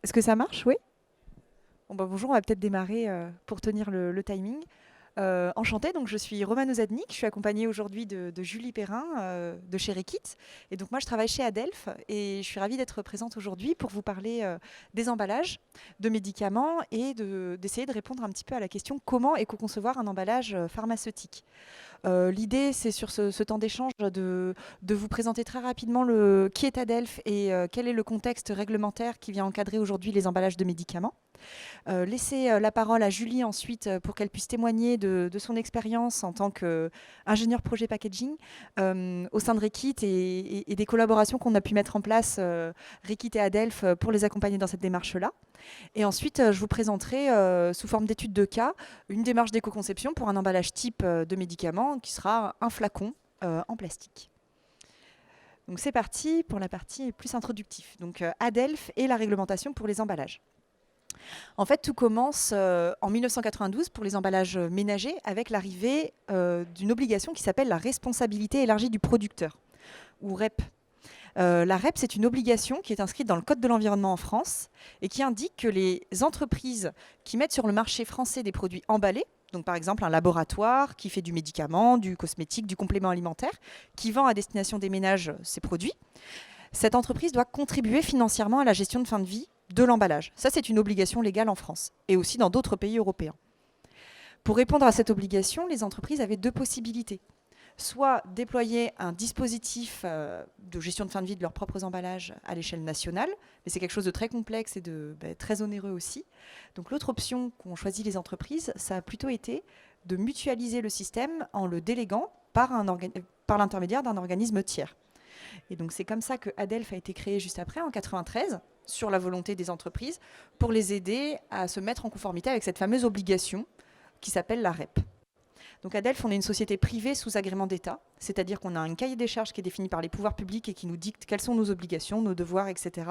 Est-ce que ça marche? Oui. Bon, bah, bonjour, on va peut-être démarrer pour tenir le timing. Enchantée, donc je suis Romane Ozadnik, je suis accompagnée aujourd'hui de Julie Perrin de chez Rekit. Et donc moi je travaille chez Adelph et je suis ravie d'être présente aujourd'hui pour vous parler des emballages de médicaments et d'essayer de répondre un petit peu à la question comment éco-concevoir un emballage pharmaceutique. L'idée, c'est sur ce temps d'échange de vous présenter très rapidement qui est Adelph et quel est le contexte réglementaire qui vient encadrer aujourd'hui les emballages de médicaments. Laisser la parole à Julie ensuite pour qu'elle puisse témoigner de son expérience en tant qu'ingénieur projet packaging au sein de Rekit et des collaborations qu'on a pu mettre en place, Rekit et Adelph, pour les accompagner dans cette démarche-là. Et ensuite, je vous présenterai sous forme d'étude de cas une démarche d'éco-conception pour un emballage type de médicament qui sera un flacon en plastique. Donc c'est parti pour la partie plus introductive. Donc Adelph et la réglementation pour les emballages. En fait, tout commence en 1992 pour les emballages ménagers avec l'arrivée d'une obligation qui s'appelle la responsabilité élargie du producteur, ou REP. La REP, c'est une obligation qui est inscrite dans le Code de l'environnement en France et qui indique que les entreprises qui mettent sur le marché français des produits emballés, donc par exemple un laboratoire qui fait du médicament, du cosmétique, du complément alimentaire, qui vend à destination des ménages ces produits, cette entreprise doit contribuer financièrement à la gestion de fin de vie de l'emballage. Ça, c'est une obligation légale en France et aussi dans d'autres pays européens. Pour répondre à cette obligation, les entreprises avaient deux possibilités. Soit déployer un dispositif de gestion de fin de vie de leurs propres emballages à l'échelle nationale, mais c'est quelque chose de très complexe et très onéreux aussi. Donc l'autre option qu'ont choisi les entreprises, ça a plutôt été de mutualiser le système en le déléguant par l'intermédiaire d'un organisme tiers. Et donc c'est comme ça que Adelph a été créé juste après, en 93, sur la volonté des entreprises, pour les aider à se mettre en conformité avec cette fameuse obligation qui s'appelle la REP. Donc Adelph, on est une société privée sous agrément d'État, c'est-à-dire qu'on a un cahier des charges qui est défini par les pouvoirs publics et qui nous dicte quelles sont nos obligations, nos devoirs, etc.,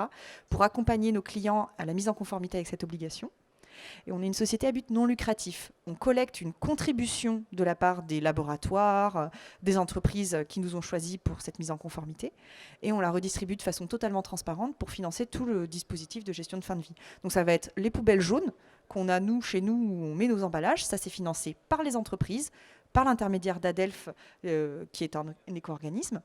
pour accompagner nos clients à la mise en conformité avec cette obligation. Et on est une société à but non lucratif. On collecte une contribution de la part des laboratoires, des entreprises qui nous ont choisis pour cette mise en conformité, et on la redistribue de façon totalement transparente pour financer tout le dispositif de gestion de fin de vie. Donc ça va être les poubelles jaunes qu'on a, nous, chez nous, où on met nos emballages. Ça, c'est financé par les entreprises, par l'intermédiaire d'Adelph, qui est un éco-organisme.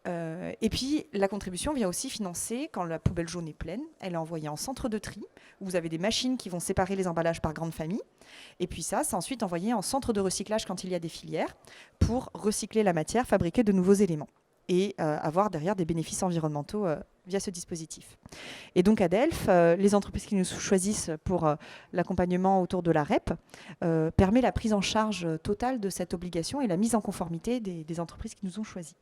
Et puis, la contribution vient aussi financer, quand la poubelle jaune est pleine, elle est envoyée en centre de tri, où vous avez des machines qui vont séparer les emballages par grande famille. Et puis ça, c'est ensuite envoyé en centre de recyclage quand il y a des filières, pour recycler la matière, fabriquer de nouveaux éléments et avoir derrière des bénéfices environnementaux via ce dispositif. Et donc Adelph, les entreprises qui nous choisissent pour l'accompagnement autour de la REP, permet la prise en charge totale de cette obligation et la mise en conformité des entreprises qui nous ont choisis.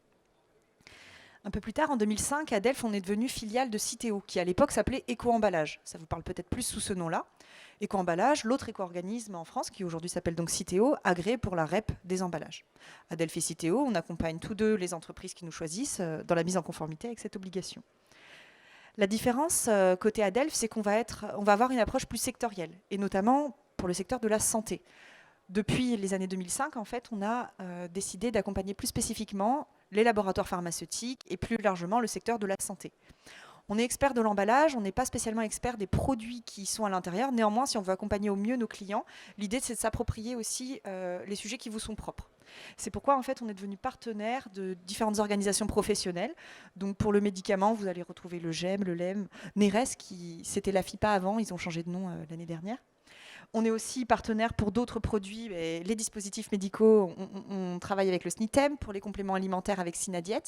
Un peu plus tard, en 2005, à Adelph, on est devenu filiale de Citeo, qui à l'époque s'appelait Éco-Emballage. Ça vous parle peut-être plus sous ce nom-là. Éco-Emballage, l'autre éco-organisme en France, qui aujourd'hui s'appelle donc Citeo, agréé pour la REP des emballages. Adelph et Citeo, on accompagne tous deux les entreprises qui nous choisissent dans la mise en conformité avec cette obligation. La différence côté Adelph, c'est qu'on va avoir une approche plus sectorielle, et notamment pour le secteur de la santé. Depuis les années 2005, en fait, on a décidé d'accompagner plus spécifiquement les laboratoires pharmaceutiques et plus largement le secteur de la santé. On est expert de l'emballage, on n'est pas spécialement expert des produits qui sont à l'intérieur. Néanmoins, si on veut accompagner au mieux nos clients, l'idée c'est de s'approprier aussi les sujets qui vous sont propres. C'est pourquoi en fait on est devenu partenaire de différentes organisations professionnelles. Donc pour le médicament, vous allez retrouver le GEM, le LEM, NERES, qui c'était la FIPA avant, ils ont changé de nom l'année dernière. On est aussi partenaire pour d'autres produits, les dispositifs médicaux. On travaille avec le SNITEM pour les compléments alimentaires avec Synadiet.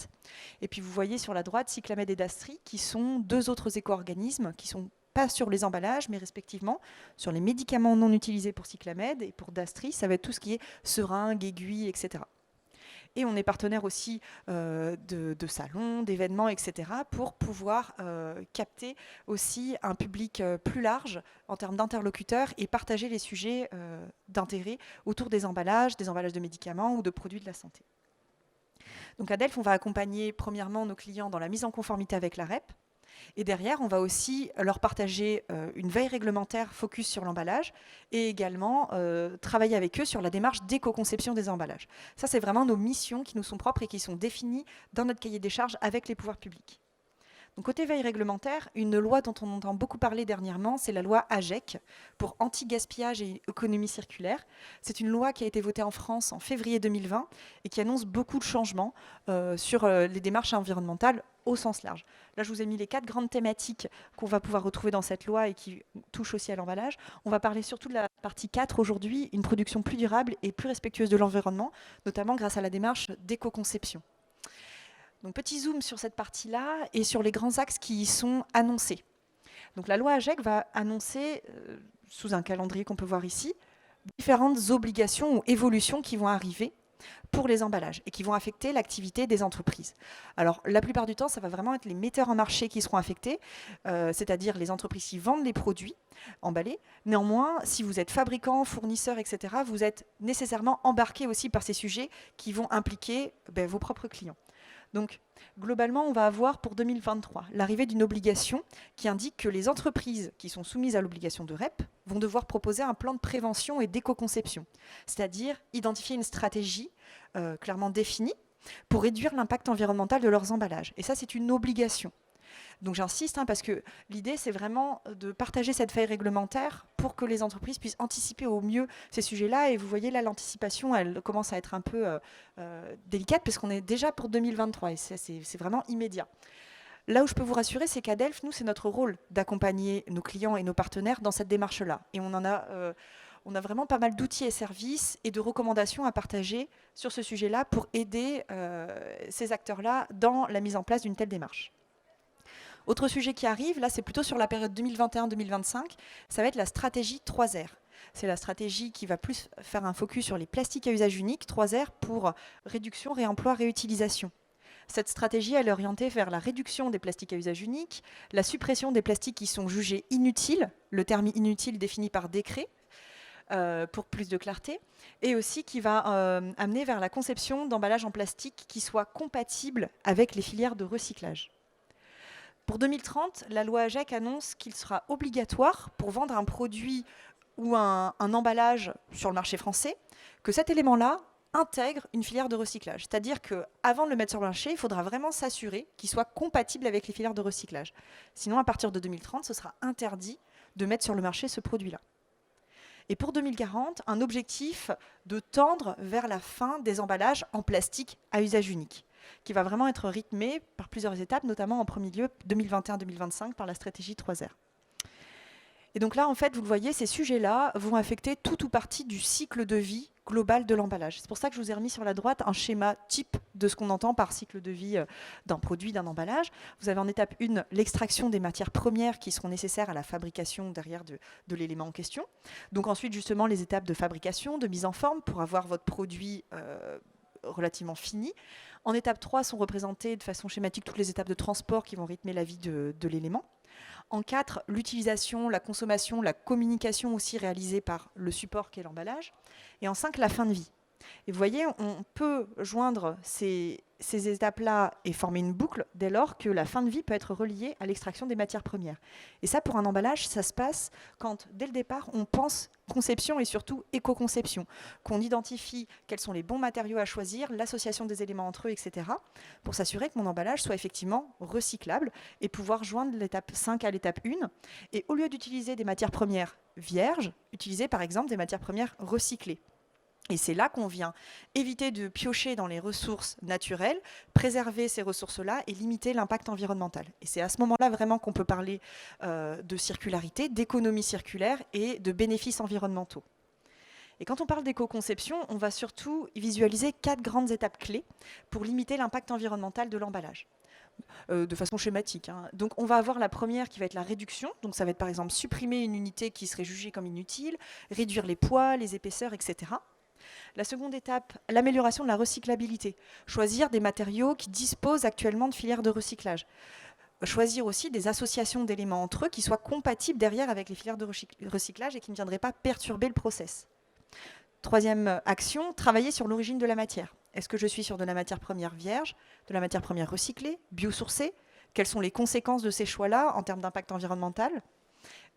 Et puis vous voyez sur la droite Cyclamed et Dastri, qui sont deux autres éco-organismes qui sont pas sur les emballages, mais respectivement sur les médicaments non utilisés pour Cyclamed et pour Dastri, ça va être tout ce qui est seringues, aiguilles, etc. Et on est partenaire aussi de salons, d'événements, etc. pour pouvoir capter aussi un public plus large en termes d'interlocuteurs et partager les sujets d'intérêt autour des emballages de médicaments ou de produits de la santé. Donc à Delphes, on va accompagner premièrement nos clients dans la mise en conformité avec la REP. Et derrière, on va aussi leur partager une veille réglementaire focus sur l'emballage et également travailler avec eux sur la démarche d'éco-conception des emballages. Ça, c'est vraiment nos missions qui nous sont propres et qui sont définies dans notre cahier des charges avec les pouvoirs publics. Donc, côté veille réglementaire, une loi dont on entend beaucoup parler dernièrement, c'est la loi AGEC pour anti-gaspillage et économie circulaire. C'est une loi qui a été votée en France en février 2020 et qui annonce beaucoup de changements sur les démarches environnementales au sens large. Là, je vous ai mis les 4 grandes thématiques qu'on va pouvoir retrouver dans cette loi et qui touchent aussi à l'emballage. On va parler surtout de la partie 4 aujourd'hui, une production plus durable et plus respectueuse de l'environnement, notamment grâce à la démarche d'éco-conception. Donc, petit zoom sur cette partie-là et sur les grands axes qui y sont annoncés. Donc, la loi AGEC va annoncer, sous un calendrier qu'on peut voir ici, différentes obligations ou évolutions qui vont arriver pour les emballages et qui vont affecter l'activité des entreprises. Alors, la plupart du temps, ça va vraiment être les metteurs en marché qui seront affectés, c'est-à-dire les entreprises qui vendent les produits emballés. Néanmoins, si vous êtes fabricant, fournisseur, etc., vous êtes nécessairement embarqué aussi par ces sujets qui vont impliquer vos propres clients. Donc, globalement, on va avoir pour 2023 l'arrivée d'une obligation qui indique que les entreprises qui sont soumises à l'obligation de REP vont devoir proposer un plan de prévention et d'éco-conception, c'est-à-dire identifier une stratégie clairement définie pour réduire l'impact environnemental de leurs emballages. Et ça, c'est une obligation. Donc j'insiste, parce que l'idée, c'est vraiment de partager cette faille réglementaire pour que les entreprises puissent anticiper au mieux ces sujets-là. Et vous voyez là, l'anticipation, elle commence à être un peu délicate parce qu'on est déjà pour 2023 et c'est vraiment immédiat. Là où je peux vous rassurer, c'est qu'à Delft, nous, c'est notre rôle d'accompagner nos clients et nos partenaires dans cette démarche-là. Et on a vraiment pas mal d'outils et services et de recommandations à partager sur ce sujet-là pour aider ces acteurs-là dans la mise en place d'une telle démarche. Autre sujet qui arrive, là c'est plutôt sur la période 2021-2025, ça va être la stratégie 3R. C'est la stratégie qui va plus faire un focus sur les plastiques à usage unique, 3R pour réduction, réemploi, réutilisation. Cette stratégie, elle est orientée vers la réduction des plastiques à usage unique, la suppression des plastiques qui sont jugés inutiles, le terme inutile défini par décret, pour plus de clarté, et aussi qui va amener vers la conception d'emballages en plastique qui soient compatibles avec les filières de recyclage. Pour 2030, la loi AGEC annonce qu'il sera obligatoire pour vendre un produit ou un emballage sur le marché français, que cet élément-là intègre une filière de recyclage. C'est-à-dire qu'avant de le mettre sur le marché, il faudra vraiment s'assurer qu'il soit compatible avec les filières de recyclage. Sinon, à partir de 2030, ce sera interdit de mettre sur le marché ce produit-là. Et pour 2040, un objectif de tendre vers la fin des emballages en plastique à usage unique, qui va vraiment être rythmé par plusieurs étapes, notamment en premier lieu 2021-2025 par la stratégie 3R. Et donc là, en fait, vous le voyez, ces sujets-là vont affecter tout ou partie du cycle de vie global de l'emballage. C'est pour ça que je vous ai remis sur la droite un schéma type de ce qu'on entend par cycle de vie d'un produit, d'un emballage. Vous avez en étape 1 l'extraction des matières premières qui seront nécessaires à la fabrication derrière de l'élément en question. Donc ensuite, justement, les étapes de fabrication, de mise en forme pour avoir votre produit relativement fini. En étape 3 sont représentées de façon schématique toutes les étapes de transport qui vont rythmer la vie de l'élément. En 4, l'utilisation, la consommation, la communication aussi réalisée par le support qu'est l'emballage. Et en 5, la fin de vie. Et vous voyez, on peut joindre ces étapes-là et former une boucle dès lors que la fin de vie peut être reliée à l'extraction des matières premières. Et ça, pour un emballage, ça se passe quand, dès le départ, on pense conception et surtout éco-conception, qu'on identifie quels sont les bons matériaux à choisir, l'association des éléments entre eux, etc., pour s'assurer que mon emballage soit effectivement recyclable et pouvoir joindre l'étape 5 à l'étape 1. Et au lieu d'utiliser des matières premières vierges, utiliser par exemple des matières premières recyclées. Et c'est là qu'on vient éviter de piocher dans les ressources naturelles, préserver ces ressources-là et limiter l'impact environnemental. Et c'est à ce moment-là vraiment qu'on peut parler de circularité, d'économie circulaire et de bénéfices environnementaux. Et quand on parle d'éco-conception, on va surtout visualiser 4 grandes étapes clés pour limiter l'impact environnemental de l'emballage. De façon schématique. Donc on va avoir la première qui va être la réduction. Donc ça va être par exemple supprimer une unité qui serait jugée comme inutile, réduire les poids, les épaisseurs, etc. La seconde étape, l'amélioration de la recyclabilité. Choisir des matériaux qui disposent actuellement de filières de recyclage. Choisir aussi des associations d'éléments entre eux qui soient compatibles derrière avec les filières de recyclage et qui ne viendraient pas perturber le process. Troisième action, travailler sur l'origine de la matière. Est-ce que je suis sur de la matière première vierge, de la matière première recyclée, biosourcée? Quelles sont les conséquences de ces choix-là en termes d'impact environnemental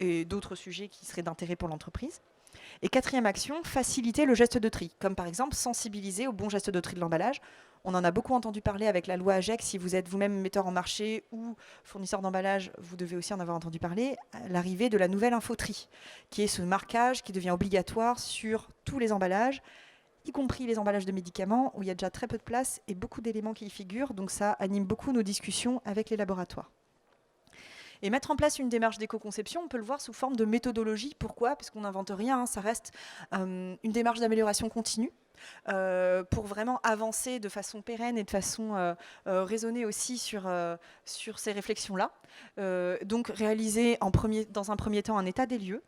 et d'autres sujets qui seraient d'intérêt pour l'entreprise? Et quatrième action, faciliter le geste de tri, comme par exemple sensibiliser au bon geste de tri de l'emballage. On en a beaucoup entendu parler avec la loi AGEC. Si vous êtes vous-même metteur en marché ou fournisseur d'emballage, vous devez aussi en avoir entendu parler. L'arrivée de la nouvelle infoterie, qui est ce marquage qui devient obligatoire sur tous les emballages, y compris les emballages de médicaments, où il y a déjà très peu de place et beaucoup d'éléments qui y figurent. Donc ça anime beaucoup nos discussions avec les laboratoires. Et mettre en place une démarche d'éco-conception, on peut le voir sous forme de méthodologie. Pourquoi? Parce qu'on n'invente rien, hein, ça reste une démarche d'amélioration continue. Pour vraiment avancer de façon pérenne et de façon raisonnée aussi sur ces réflexions-là. Donc réaliser dans un premier temps un état des lieux,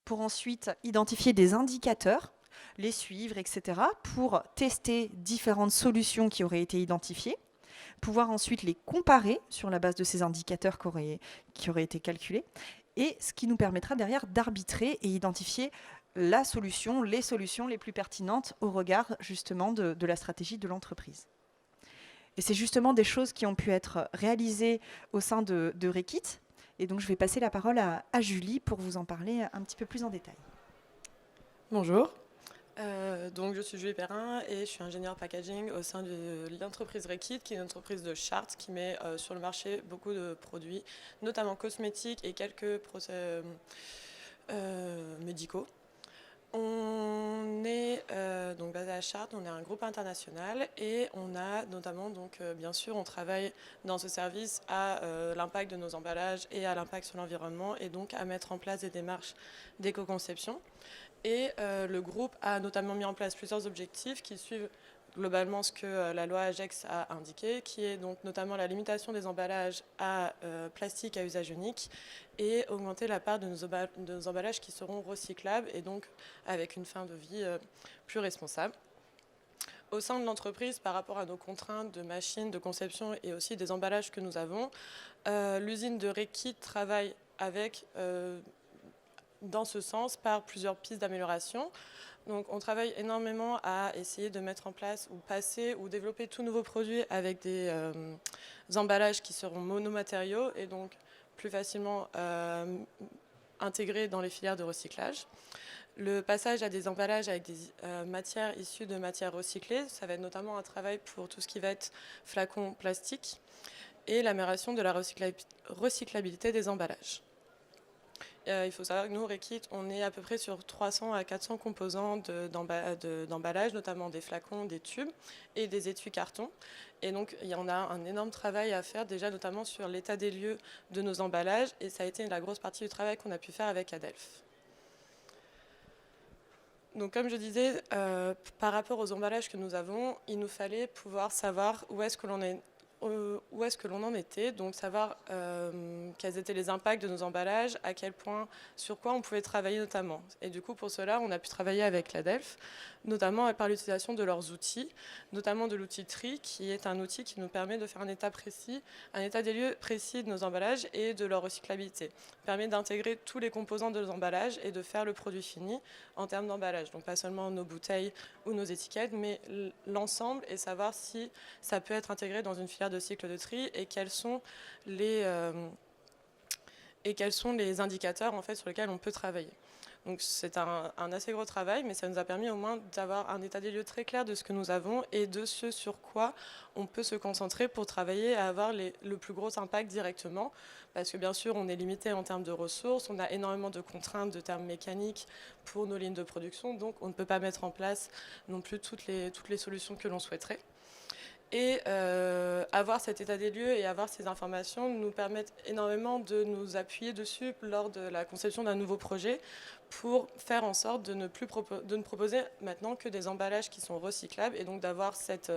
pour ensuite identifier des indicateurs, les suivre, etc., pour tester différentes solutions qui auraient été identifiées, pouvoir ensuite les comparer sur la base de ces indicateurs qui auraient été calculés, et ce qui nous permettra derrière d'arbitrer et identifier les solutions les plus pertinentes au regard justement de la stratégie de l'entreprise. Et c'est justement des choses qui ont pu être réalisées au sein de Reckitt. Et donc je vais passer la parole à Julie pour vous en parler un petit peu plus en détail. Bonjour, donc je suis Julie Perrin et je suis ingénieure packaging au sein de l'entreprise Reckitt, qui est une entreprise de Chartres qui met sur le marché beaucoup de produits, notamment cosmétiques et quelques procès médicaux. On est donc basé à Chartres, on est un groupe international et on a notamment, donc bien sûr, on travaille dans ce service à l'impact de nos emballages et à l'impact sur l'environnement, et donc à mettre en place des démarches d'éco-conception. Et le groupe a notamment mis en place plusieurs objectifs qui suivent globalement ce que la loi AGEX a indiqué, qui est donc notamment la limitation des emballages à plastique à usage unique et augmenter la part de nos emballages qui seront recyclables et donc avec une fin de vie plus responsable. Au sein de l'entreprise, par rapport à nos contraintes de machines, de conception et aussi des emballages que nous avons, l'usine de Reckitt travaille avec dans ce sens par plusieurs pistes d'amélioration. Donc on travaille énormément à essayer de mettre en place ou passer ou développer tout nouveau produit avec des emballages qui seront monomatériaux et donc plus facilement intégrés dans les filières de recyclage. Le passage à des emballages avec des matières issues de matières recyclées, ça va être notamment un travail pour tout ce qui va être flacons plastiques et l'amélioration de la recyclabilité des emballages. Il faut savoir que nous, Reckitt, on est à peu près sur 300 à 400 composants d'emballage, notamment des flacons, des tubes et des étuis cartons. Et donc, il y en a un énorme travail à faire, déjà notamment sur l'état des lieux de nos emballages. Et ça a été la grosse partie du travail qu'on a pu faire avec Adelph. Donc, comme je disais, par rapport aux emballages que nous avons, il nous fallait pouvoir savoir où est-ce que l'on en était, donc savoir quels étaient les impacts de nos emballages, à quel point, sur quoi on pouvait travailler notamment. Et du coup, pour cela, on a pu travailler avec l'ADELPH, notamment par l'utilisation de leurs outils, notamment de l'outil TRI, qui est un outil qui nous permet de faire un état des lieux précis de nos emballages et de leur recyclabilité. Il permet d'intégrer tous les composants de nos emballages et de faire le produit fini en termes d'emballage. Donc pas seulement nos bouteilles ou nos étiquettes, mais l'ensemble, et savoir si ça peut être intégré dans une filière de cycle de tri et quels sont les indicateurs en fait, sur lesquels on peut travailler. Donc c'est un assez gros travail, mais ça nous a permis au moins d'avoir un état des lieux très clair de ce que nous avons et de ce sur quoi on peut se concentrer pour travailler et avoir le plus gros impact directement. Parce que bien sûr, on est limité en termes de ressources, on a énormément de contraintes de termes mécaniques pour nos lignes de production, donc on ne peut pas mettre en place non plus toutes les solutions que l'on souhaiterait. Et avoir cet état des lieux et avoir ces informations nous permettent énormément de nous appuyer dessus lors de la conception d'un nouveau projet pour faire en sorte de ne proposer maintenant que des emballages qui sont recyclables et donc d'avoir cette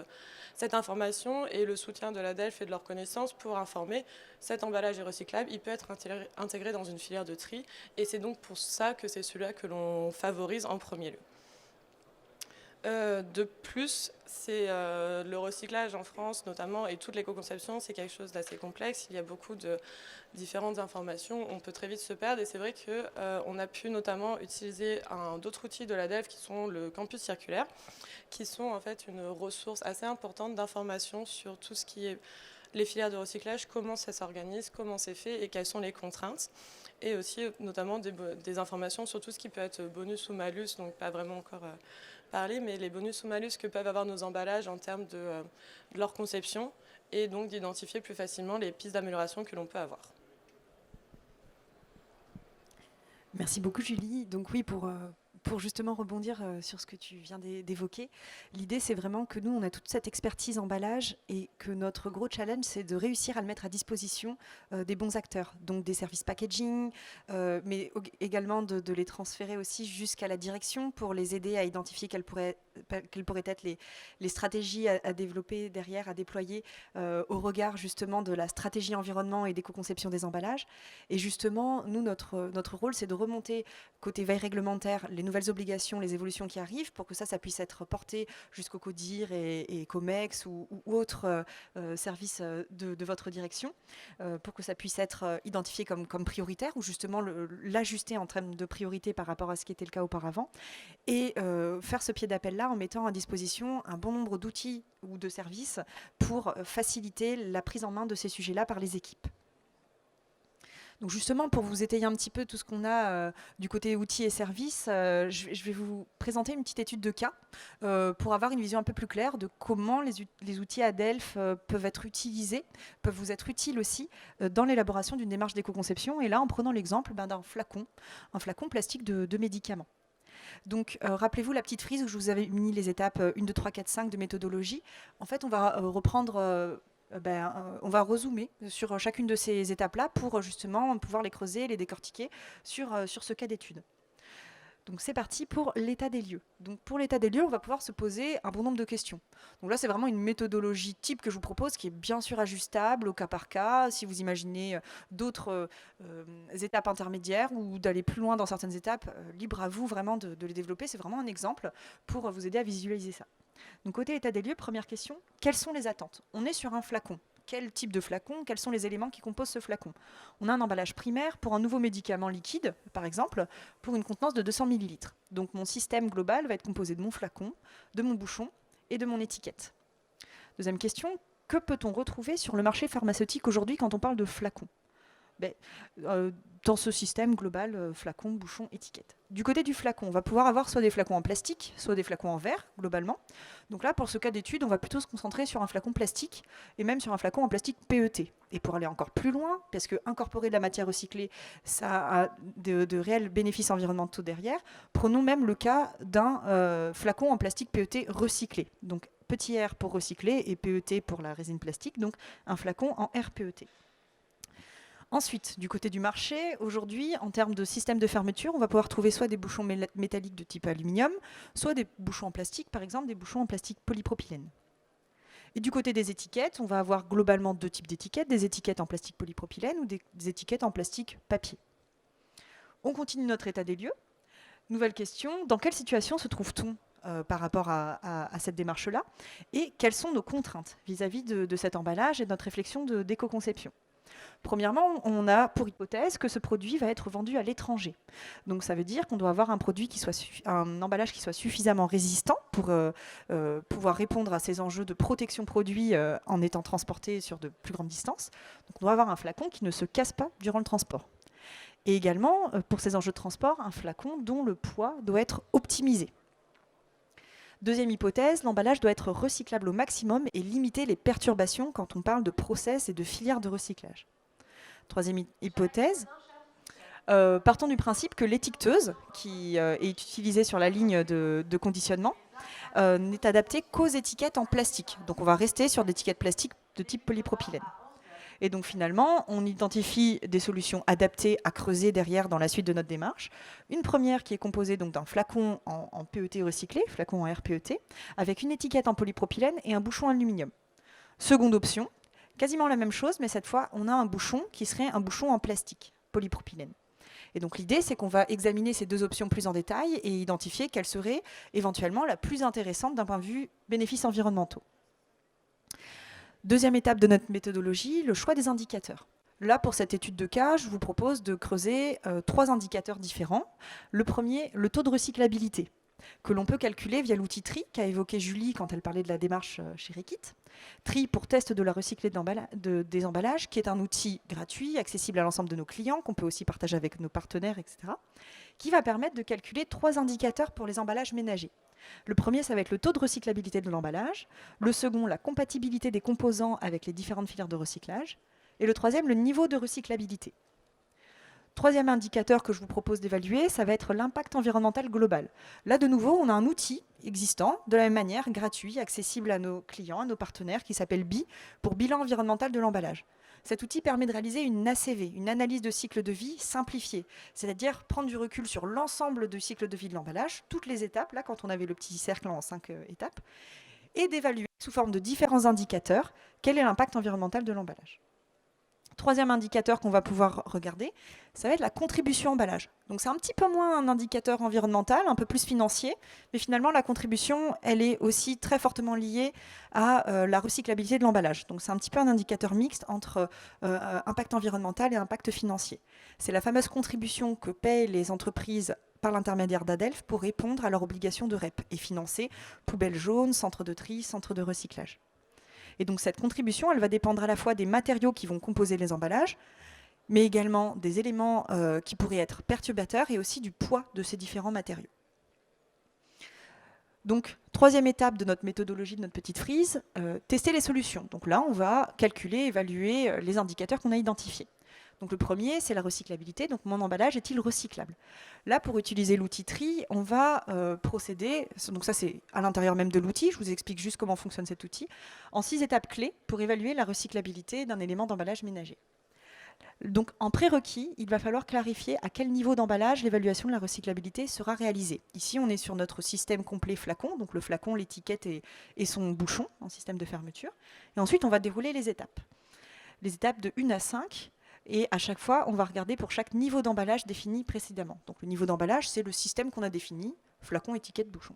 information et le soutien de l'ADELPH et de leurs connaissances pour informer cet emballage est recyclable, il peut être intégré dans une filière de tri et c'est donc pour ça que c'est celui-là que l'on favorise en premier lieu. De plus, c'est le recyclage en France notamment et toute l'éco-conception, c'est quelque chose d'assez complexe. Il y a beaucoup de différentes informations, on peut très vite se perdre et c'est vrai qu'on a pu notamment utiliser d'autres outils de l'ADELPH qui sont le campus circulaire, qui sont en fait une ressource assez importante d'informations sur tout ce qui est les filières de recyclage, comment ça s'organise, comment c'est fait et quelles sont les contraintes. Et aussi notamment des informations sur tout ce qui peut être bonus ou malus, donc pas parler, mais les bonus ou malus que peuvent avoir nos emballages en termes de leur conception, et donc d'identifier plus facilement les pistes d'amélioration que l'on peut avoir. Merci beaucoup Julie. Donc oui, pour justement rebondir sur ce que tu viens d'évoquer, l'idée c'est vraiment que nous, on a toute cette expertise emballage et que notre gros challenge, c'est de réussir à le mettre à disposition des bons acteurs, donc des services packaging, mais également de les transférer aussi jusqu'à la direction pour les aider à identifier quelles pourraient être les stratégies à développer derrière, à déployer au regard justement de la stratégie environnement et d'éco-conception des emballages. Et justement, nous, notre rôle, c'est de remonter côté veille réglementaire les nouvelles obligations, les évolutions qui arrivent pour que ça puisse être porté jusqu'au CODIR et COMEX ou autres services de votre direction pour que ça puisse être identifié comme prioritaire ou justement l'ajuster en termes de priorité par rapport à ce qui était le cas auparavant et faire ce pied d'appel-là en mettant à disposition un bon nombre d'outils ou de services pour faciliter la prise en main de ces sujets-là par les équipes. Donc justement, pour vous étayer un petit peu tout ce qu'on a du côté outils et services, je vais vous présenter une petite étude de cas pour avoir une vision un peu plus claire de comment les outils Adelph peuvent être utilisés, peuvent vous être utiles aussi dans l'élaboration d'une démarche d'éco-conception. Et là, en prenant l'exemple d'un flacon, un flacon plastique de médicaments. Donc, rappelez-vous la petite frise où je vous avais mis les étapes 1, 2, 3, 4, 5 de méthodologie. En fait, on va reprendre... on va rezoomer sur chacune de ces étapes-là pour justement pouvoir les creuser, les décortiquer sur ce cas d'étude. Donc c'est parti pour l'état des lieux. Donc pour l'état des lieux, on va pouvoir se poser un bon nombre de questions. Donc là, c'est vraiment une méthodologie type que je vous propose qui est bien sûr ajustable au cas par cas. Si vous imaginez d'autres étapes intermédiaires ou d'aller plus loin dans certaines étapes, libre à vous vraiment de les développer. C'est vraiment un exemple pour vous aider à visualiser ça. Donc côté état des lieux, première question, quelles sont les attentes? On est sur un flacon. Quel type de flacon? Quels sont les éléments qui composent ce flacon? On a un emballage primaire pour un nouveau médicament liquide, par exemple, pour une contenance de 200 ml. Donc mon système global va être composé de mon flacon, de mon bouchon et de mon étiquette. Deuxième question, que peut-on retrouver sur le marché pharmaceutique aujourd'hui quand on parle de flacon? Dans ce système global, flacon, bouchon, étiquette. Du côté du flacon, on va pouvoir avoir soit des flacons en plastique, soit des flacons en verre, globalement. Donc là, pour ce cas d'étude, on va plutôt se concentrer sur un flacon plastique, et même sur un flacon en plastique PET. Et pour aller encore plus loin, parce que incorporer de la matière recyclée, ça a de réels bénéfices environnementaux derrière, prenons même le cas d'un flacon en plastique PET recyclé. Donc petit R pour recycler et PET pour la résine plastique, donc un flacon en RPET. Ensuite, du côté du marché, aujourd'hui, en termes de système de fermeture, on va pouvoir trouver soit des bouchons métalliques de type aluminium, soit des bouchons en plastique, par exemple des bouchons en plastique polypropylène. Et du côté des étiquettes, on va avoir globalement deux types d'étiquettes, des étiquettes en plastique polypropylène ou des étiquettes en plastique papier. On continue notre état des lieux. Nouvelle question, dans quelle situation se trouve-t-on par rapport à cette démarche-là? Et quelles sont nos contraintes vis-à-vis de cet emballage et de notre réflexion d'éco-conception? Premièrement, on a pour hypothèse que ce produit va être vendu à l'étranger. Donc ça veut dire qu'on doit avoir un produit un emballage qui soit suffisamment résistant pour pouvoir répondre à ces enjeux de protection produit en étant transporté sur de plus grandes distances. Donc on doit avoir un flacon qui ne se casse pas durant le transport. Et également, pour ces enjeux de transport, un flacon dont le poids doit être optimisé. Deuxième hypothèse, l'emballage doit être recyclable au maximum et limiter les perturbations quand on parle de process et de filières de recyclage. Troisième hypothèse, partons du principe que l'étiqueteuse, qui est utilisée sur la ligne de conditionnement, n'est adaptée qu'aux étiquettes en plastique. Donc on va rester sur des étiquettes plastiques de type polypropylène. Et donc finalement, on identifie des solutions adaptées à creuser derrière dans la suite de notre démarche. Une première qui est composée donc d'un flacon en PET recyclé, flacon en RPET, avec une étiquette en polypropylène et un bouchon aluminium. Seconde option, quasiment la même chose, mais cette fois, on a un bouchon qui serait un bouchon en plastique, polypropylène. Et donc l'idée, c'est qu'on va examiner ces deux options plus en détail et identifier quelle serait éventuellement la plus intéressante d'un point de vue bénéfices environnementaux. Deuxième étape de notre méthodologie, le choix des indicateurs. Là, pour cette étude de cas, je vous propose de creuser 3 indicateurs différents. Le premier, le taux de recyclabilité, que l'on peut calculer via l'outil TRI, qu'a évoqué Julie quand elle parlait de la démarche chez Reckitt. TRI pour test de la recyclée des emballages, qui est un outil gratuit, accessible à l'ensemble de nos clients, qu'on peut aussi partager avec nos partenaires, etc., qui va permettre de calculer 3 indicateurs pour les emballages ménagers. Le premier, ça va être le taux de recyclabilité de l'emballage. Le second, la compatibilité des composants avec les différentes filières de recyclage. Et le troisième, le niveau de recyclabilité. Troisième indicateur que je vous propose d'évaluer, ça va être l'impact environnemental global. Là, de nouveau, on a un outil existant, de la même manière, gratuit, accessible à nos clients, à nos partenaires, qui s'appelle BI, pour bilan environnemental de l'emballage. Cet outil permet de réaliser une ACV, une analyse de cycle de vie simplifiée, c'est-à-dire prendre du recul sur l'ensemble du cycle de vie de l'emballage, toutes les étapes, là, quand on avait le petit cercle en 5 étapes, et d'évaluer sous forme de différents indicateurs quel est l'impact environnemental de l'emballage. Troisième indicateur qu'on va pouvoir regarder, ça va être la contribution emballage. Donc c'est un petit peu moins un indicateur environnemental, un peu plus financier, mais finalement la contribution, elle est aussi très fortement liée à la recyclabilité de l'emballage. Donc c'est un petit peu un indicateur mixte entre impact environnemental et impact financier. C'est la fameuse contribution que paient les entreprises par l'intermédiaire d'Adelph pour répondre à leurs obligations de REP et financer poubelles jaunes, centres de tri, centres de recyclage. Et donc cette contribution, elle va dépendre à la fois des matériaux qui vont composer les emballages, mais également des éléments qui pourraient être perturbateurs et aussi du poids de ces différents matériaux. Donc, troisième étape de notre méthodologie, de notre petite frise, tester les solutions. Donc là, on va calculer, évaluer les indicateurs qu'on a identifiés. Donc le premier, c'est la recyclabilité. Donc mon emballage est-il recyclable? Là, pour utiliser l'outil tri, on va procéder, donc ça c'est à l'intérieur même de l'outil, je vous explique juste comment fonctionne cet outil, en 6 étapes clés pour évaluer la recyclabilité d'un élément d'emballage ménager. Donc en prérequis, il va falloir clarifier à quel niveau d'emballage l'évaluation de la recyclabilité sera réalisée. Ici, on est sur notre système complet flacon, donc le flacon, l'étiquette et son bouchon en système de fermeture. Et ensuite, on va dérouler les étapes. Les étapes de 1 à 5. Et à chaque fois, on va regarder pour chaque niveau d'emballage défini précédemment. Donc le niveau d'emballage, c'est le système qu'on a défini, flacon, étiquette, bouchon.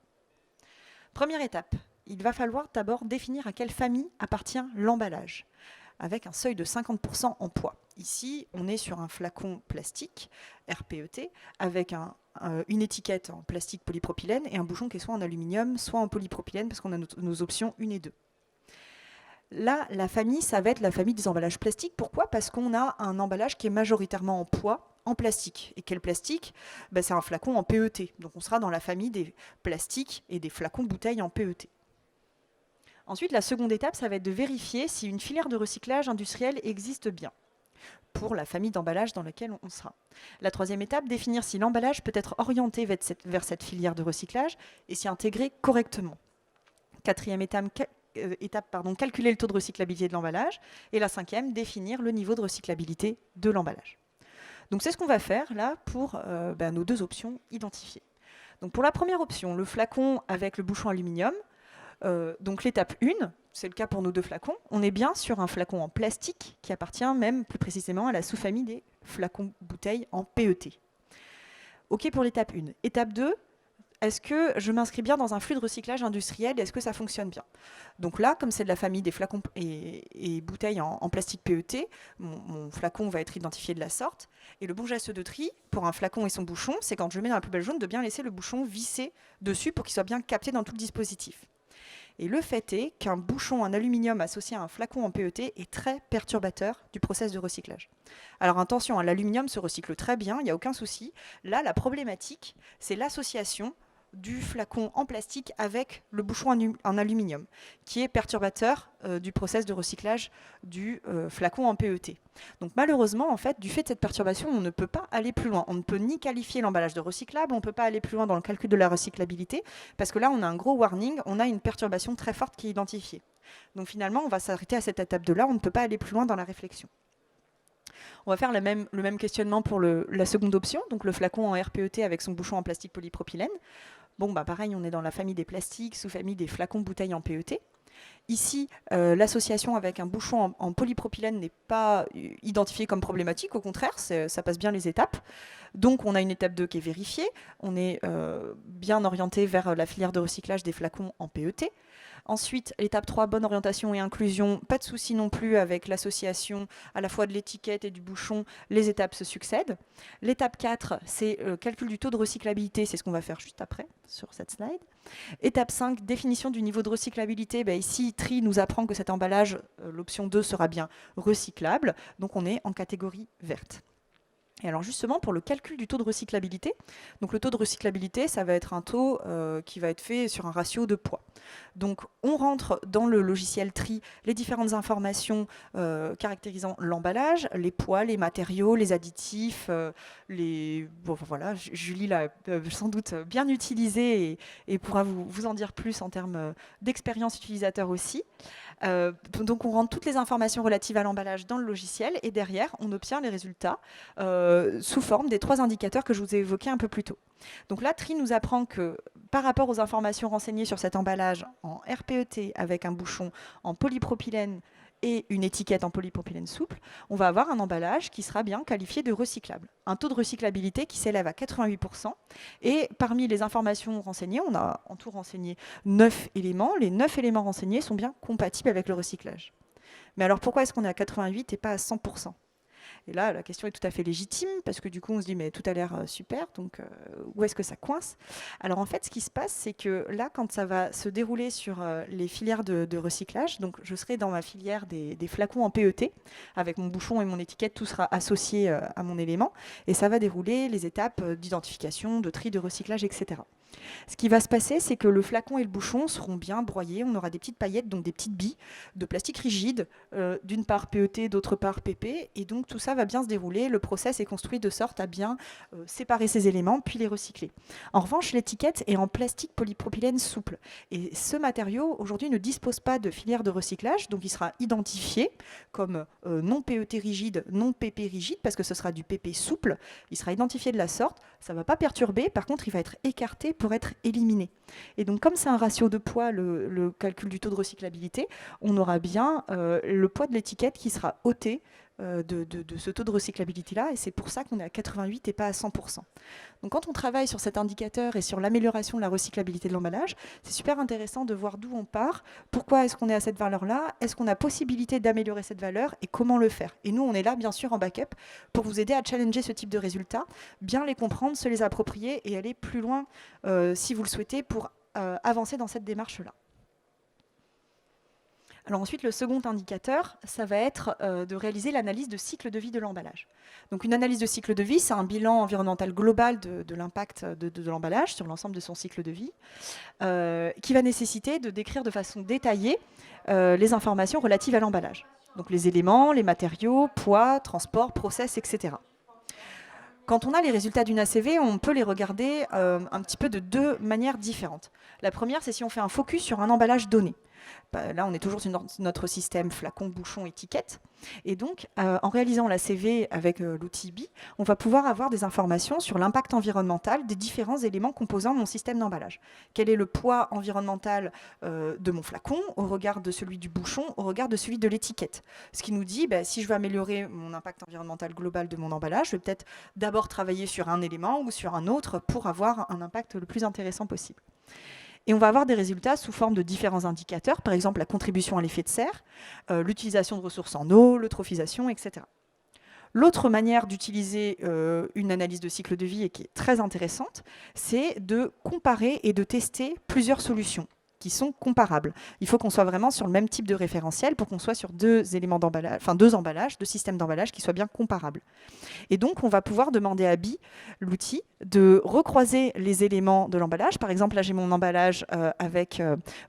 Première étape, il va falloir d'abord définir à quelle famille appartient l'emballage, avec un seuil de 50% en poids. Ici, on est sur un flacon plastique, RPET, avec une étiquette en plastique polypropylène et un bouchon qui est soit en aluminium, soit en polypropylène, parce qu'on a nos options 1 et 2. Là, la famille, ça va être la famille des emballages plastiques. Pourquoi? Parce qu'on a un emballage qui est majoritairement en poids, en plastique. Et quel plastique? C'est un flacon en PET. Donc on sera dans la famille des plastiques et des flacons bouteilles en PET. Ensuite, la seconde étape, ça va être de vérifier si une filière de recyclage industriel existe bien pour la famille d'emballage dans laquelle on sera. La troisième étape, définir si l'emballage peut être orienté vers cette filière de recyclage et s'y intégrer correctement. Quatrième étape, calculer le taux de recyclabilité de l'emballage. Et la cinquième, définir le niveau de recyclabilité de l'emballage. Donc c'est ce qu'on va faire là pour nos 2 options identifiées. Donc pour la première option, le flacon avec le bouchon aluminium, donc l'étape 1, c'est le cas pour nos 2 flacons, on est bien sur un flacon en plastique qui appartient même plus précisément à la sous-famille des flacons bouteilles en PET. OK pour l'étape 1. Étape 2, est-ce que je m'inscris bien dans un flux de recyclage industriel et est-ce que ça fonctionne bien? Donc là, comme c'est de la famille des flacons et bouteilles en plastique PET, mon flacon va être identifié de la sorte. Et le bon geste de tri pour un flacon et son bouchon, c'est quand je le mets dans la poubelle jaune, de bien laisser le bouchon visser dessus pour qu'il soit bien capté dans tout le dispositif. Et le fait est qu'un bouchon en aluminium associé à un flacon en PET est très perturbateur du process de recyclage. Alors attention, l'aluminium se recycle très bien, il n'y a aucun souci. Là, la problématique, c'est l'association du flacon en plastique avec le bouchon en aluminium, qui est perturbateur du process de recyclage du flacon en PET. Donc malheureusement, en fait, du fait de cette perturbation, on ne peut pas aller plus loin. On ne peut ni qualifier l'emballage de recyclable, on ne peut pas aller plus loin dans le calcul de la recyclabilité, parce que là, on a un gros warning, on a une perturbation très forte qui est identifiée. Donc finalement, on va s'arrêter à cette étape de là, on ne peut pas aller plus loin dans la réflexion. On va faire le même questionnement pour la seconde option, donc le flacon en RPET avec son bouchon en plastique polypropylène. Bon, pareil, on est dans la famille des plastiques, sous-famille des flacons bouteilles en PET. Ici, l'association avec un bouchon en polypropylène n'est pas identifiée comme problématique, au contraire, ça passe bien les étapes. Donc on a une étape 2 qui est vérifiée, on est bien orienté vers la filière de recyclage des flacons en PET. Ensuite, l'étape 3, bonne orientation et inclusion, pas de souci non plus avec l'association à la fois de l'étiquette et du bouchon, les étapes se succèdent. L'étape 4, c'est le calcul du taux de recyclabilité, c'est ce qu'on va faire juste après sur cette slide. Étape 5, définition du niveau de recyclabilité, ici TRI nous apprend que cet emballage, l'option 2 sera bien recyclable, donc on est en catégorie verte. Et alors justement, pour le calcul du taux de recyclabilité, donc le taux de recyclabilité, ça va être un taux qui va être fait sur un ratio de poids. Donc on rentre dans le logiciel tri les différentes informations caractérisant l'emballage, les poids, les matériaux, les additifs, bon, voilà, Julie l'a sans doute bien utilisé et pourra vous en dire plus en termes d'expérience utilisateur aussi. Donc on rentre toutes les informations relatives à l'emballage dans le logiciel et derrière on obtient les résultats sous forme des 3 indicateurs que je vous ai évoqués un peu plus tôt. Donc là, Tri nous apprend que par rapport aux informations renseignées sur cet emballage en RPET avec un bouchon en polypropylène et une étiquette en polypropylène souple, on va avoir un emballage qui sera bien qualifié de recyclable. Un taux de recyclabilité qui s'élève à 88%. Et parmi les informations renseignées, on a en tout renseigné 9 éléments. Les 9 éléments renseignés sont bien compatibles avec le recyclage. Mais alors pourquoi est-ce qu'on est à 88 et pas à 100%? Et là, la question est tout à fait légitime, parce que du coup, on se dit, mais tout a l'air super, donc où est-ce que ça coince? Alors en fait, ce qui se passe, c'est que là, quand ça va se dérouler sur les filières de recyclage, donc je serai dans ma filière des flacons en PET, avec mon bouchon et mon étiquette, tout sera associé à mon élément, et ça va dérouler les étapes d'identification, de tri, de recyclage, etc. Ce qui va se passer, c'est que le flacon et le bouchon seront bien broyés. On aura des petites paillettes, donc des petites billes de plastique rigide, d'une part PET, d'autre part PP. Et donc tout ça va bien se dérouler. Le process est construit de sorte à bien séparer ces éléments, puis les recycler. En revanche, l'étiquette est en plastique polypropylène souple. Et ce matériau, aujourd'hui, ne dispose pas de filière de recyclage. Donc il sera identifié comme non PET rigide, non PP rigide, parce que ce sera du PP souple. Il sera identifié de la sorte. Ça ne va pas perturber. Par contre, il va être écarté pour être éliminé. Et donc, comme c'est un ratio de poids, le calcul du taux de recyclabilité, on aura bien le poids de l'étiquette qui sera ôté de ce taux de recyclabilité-là, et c'est pour ça qu'on est à 88 et pas à 100%. Donc quand on travaille sur cet indicateur et sur l'amélioration de la recyclabilité de l'emballage, c'est super intéressant de voir d'où on part, pourquoi est-ce qu'on est à cette valeur-là, est-ce qu'on a possibilité d'améliorer cette valeur et comment le faire. Et nous, on est là, bien sûr, en backup pour vous aider à challenger ce type de résultats, bien les comprendre, se les approprier et aller plus loin, si vous le souhaitez, pour avancer dans cette démarche-là. Alors ensuite, le second indicateur, ça va être de réaliser l'analyse de cycle de vie de l'emballage. Donc une analyse de cycle de vie, c'est un bilan environnemental global de l'impact de l'emballage sur l'ensemble de son cycle de vie, qui va nécessiter de décrire de façon détaillée les informations relatives à l'emballage. Donc les éléments, les matériaux, poids, transport, process, etc. Quand on a les résultats d'une ACV, on peut les regarder un petit peu de 2 manières différentes. La première, c'est si on fait un focus sur un emballage donné. Là, on est toujours sur notre système flacon, bouchon, étiquette. Et donc, en réalisant la CV avec l'outil BI, on va pouvoir avoir des informations sur l'impact environnemental des différents éléments composant mon système d'emballage. Quel est le poids environnemental de mon flacon au regard de celui du bouchon, au regard de celui de l'étiquette. Ce qui nous dit, si je veux améliorer mon impact environnemental global de mon emballage, je vais peut-être d'abord travailler sur un élément ou sur un autre pour avoir un impact le plus intéressant possible. Et on va avoir des résultats sous forme de différents indicateurs, par exemple la contribution à l'effet de serre, l'utilisation de ressources en eau, l'eutrophisation, etc. L'autre manière d'utiliser une analyse de cycle de vie et qui est très intéressante, c'est de comparer et de tester plusieurs solutions qui sont comparables. Il faut qu'on soit vraiment sur le même type de référentiel pour qu'on soit sur 2 éléments d'emballage, enfin 2 emballages, 2 systèmes d'emballage qui soient bien comparables. Et donc, on va pouvoir demander à BI, l'outil, de recroiser les éléments de l'emballage. Par exemple, là, j'ai mon emballage avec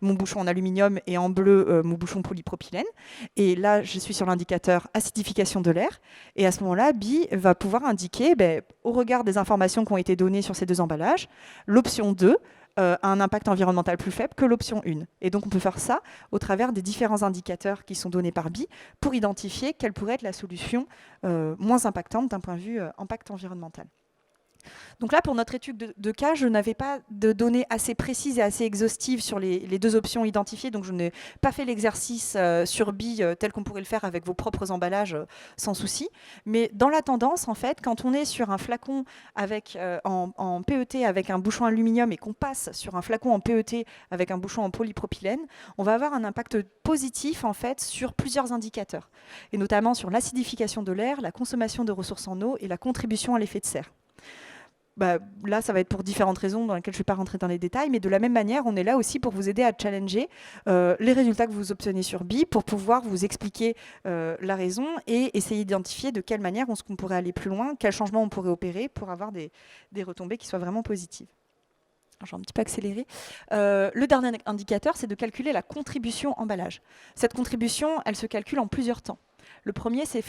mon bouchon en aluminium et en bleu, mon bouchon polypropylène. Et là, je suis sur l'indicateur acidification de l'air. Et à ce moment-là, BI va pouvoir indiquer, au regard des informations qui ont été données sur ces 2 emballages, l'option 2 a un impact environnemental plus faible que l'option 1. Et donc, on peut faire ça au travers des différents indicateurs qui sont donnés par BI pour identifier quelle pourrait être la solution moins impactante d'un point de vue impact environnemental. Donc là, pour notre étude de cas, je n'avais pas de données assez précises et assez exhaustives sur les 2 options identifiées, donc je n'ai pas fait l'exercice sur BI tel qu'on pourrait le faire avec vos propres emballages sans souci. Mais dans la tendance, en fait, quand on est sur un flacon avec, en PET avec un bouchon aluminium et qu'on passe sur un flacon en PET avec un bouchon en polypropylène, on va avoir un impact positif en fait, sur plusieurs indicateurs, et notamment sur l'acidification de l'air, la consommation de ressources en eau et la contribution à l'effet de serre. Là, ça va être pour différentes raisons dans lesquelles je ne vais pas rentrer dans les détails, mais de la même manière, on est là aussi pour vous aider à challenger les résultats que vous obtenez sur BI pour pouvoir vous expliquer la raison et essayer d'identifier de quelle manière on pourrait aller plus loin, quels changements on pourrait opérer pour avoir des retombées qui soient vraiment positives. Je vais un petit peu accélérer. Le dernier indicateur, c'est de calculer la contribution emballage. Cette contribution, elle se calcule en plusieurs temps. Le premier, c'est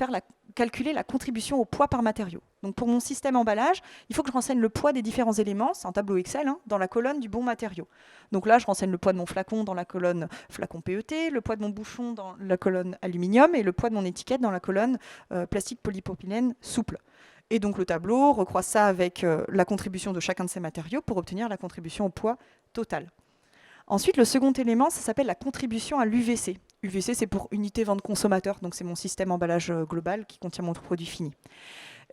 calculer la contribution au poids par matériau. Donc pour mon système emballage, il faut que je renseigne le poids des différents éléments, c'est un tableau Excel, dans la colonne du bon matériau. Donc là, je renseigne le poids de mon flacon dans la colonne flacon PET, le poids de mon bouchon dans la colonne aluminium et le poids de mon étiquette dans la colonne plastique polypropylène souple. Et donc le tableau recroise ça avec la contribution de chacun de ces matériaux pour obtenir la contribution au poids total. Ensuite, le second élément, ça s'appelle la contribution à l'UVC. UVC, c'est pour unité vente consommateur, donc c'est mon système emballage global qui contient mon produit fini.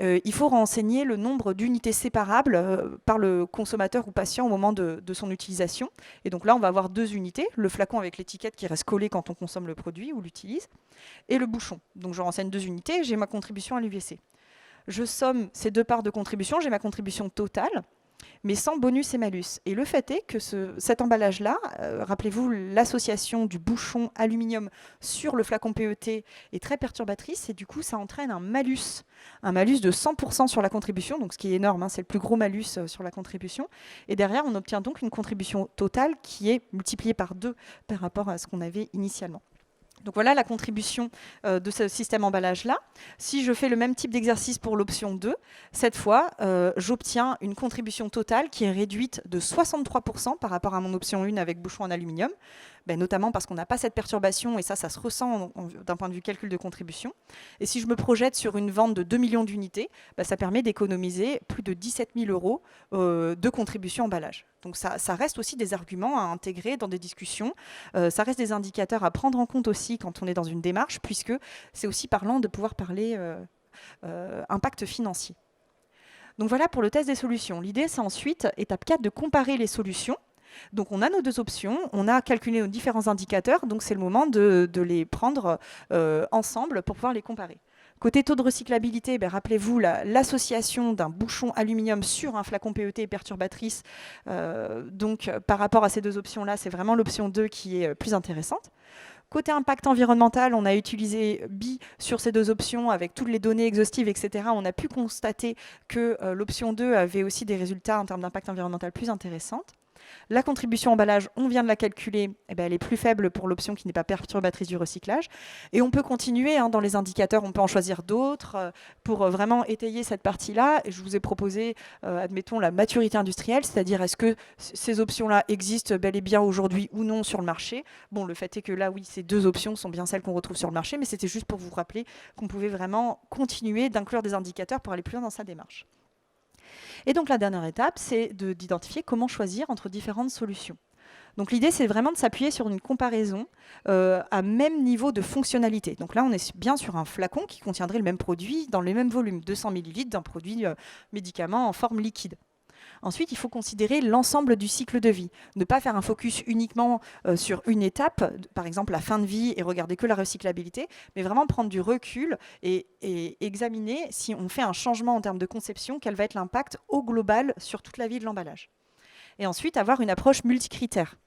Il faut renseigner le nombre d'unités séparables par le consommateur ou patient au moment de son utilisation. Et donc là, on va avoir 2 unités, le flacon avec l'étiquette qui reste collée quand on consomme le produit ou l'utilise, et le bouchon. Donc je renseigne 2 unités, j'ai ma contribution à l'UVC. Je somme ces 2 parts de contribution, j'ai ma contribution totale, mais sans bonus et malus. Et le fait est que cet emballage-là, rappelez-vous, l'association du bouchon aluminium sur le flacon PET est très perturbatrice et du coup, ça entraîne un malus de 100% sur la contribution, donc ce qui est énorme, c'est le plus gros malus sur la contribution. Et derrière, on obtient donc une contribution totale qui est multipliée par 2 par rapport à ce qu'on avait initialement. Donc voilà la contribution de ce système emballage-là. Si je fais le même type d'exercice pour l'option 2, cette fois, j'obtiens une contribution totale qui est réduite de 63% par rapport à mon option 1 avec bouchon en aluminium, notamment parce qu'on n'a pas cette perturbation, et ça se ressent d'un point de vue calcul de contribution. Et si je me projette sur une vente de 2 millions d'unités, ça permet d'économiser plus de 17 000 € de contribution emballage. Donc ça reste aussi des arguments à intégrer dans des discussions, ça reste des indicateurs à prendre en compte aussi quand on est dans une démarche, puisque c'est aussi parlant de pouvoir parler impact financier. Donc voilà pour le test des solutions. L'idée, c'est ensuite, étape 4, de comparer les solutions. Donc on a nos 2 options, on a calculé nos différents indicateurs, donc c'est le moment de les prendre ensemble pour pouvoir les comparer. Côté taux de recyclabilité, rappelez-vous, l'association d'un bouchon aluminium sur un flacon PET est perturbatrice. Donc par rapport à ces 2 options-là, c'est vraiment l'option 2 qui est plus intéressante. Côté impact environnemental, on a utilisé BI sur ces 2 options avec toutes les données exhaustives, etc. On a pu constater que l'option 2 avait aussi des résultats en termes d'impact environnemental plus intéressants. La contribution emballage, on vient de la calculer, elle est plus faible pour l'option qui n'est pas perturbatrice du recyclage. Et on peut continuer dans les indicateurs, on peut en choisir d'autres pour vraiment étayer cette partie-là. Et je vous ai proposé, admettons, la maturité industrielle, c'est-à-dire est-ce que ces options-là existent bel et bien aujourd'hui ou non sur le marché. Bon, le fait est que là, oui, ces 2 options sont bien celles qu'on retrouve sur le marché, mais c'était juste pour vous rappeler qu'on pouvait vraiment continuer d'inclure des indicateurs pour aller plus loin dans sa démarche. Et donc la dernière étape, c'est d'identifier comment choisir entre différentes solutions. Donc l'idée, c'est vraiment de s'appuyer sur une comparaison à même niveau de fonctionnalité. Donc là, on est bien sur un flacon qui contiendrait le même produit dans le même volume, 200 ml d'un produit médicament en forme liquide. Ensuite, il faut considérer l'ensemble du cycle de vie. Ne pas faire un focus uniquement sur une étape, par exemple la fin de vie, et regarder que la recyclabilité, mais vraiment prendre du recul et examiner si on fait un changement en termes de conception, quel va être l'impact au global sur toute la vie de l'emballage. Et ensuite, avoir une approche multicritère.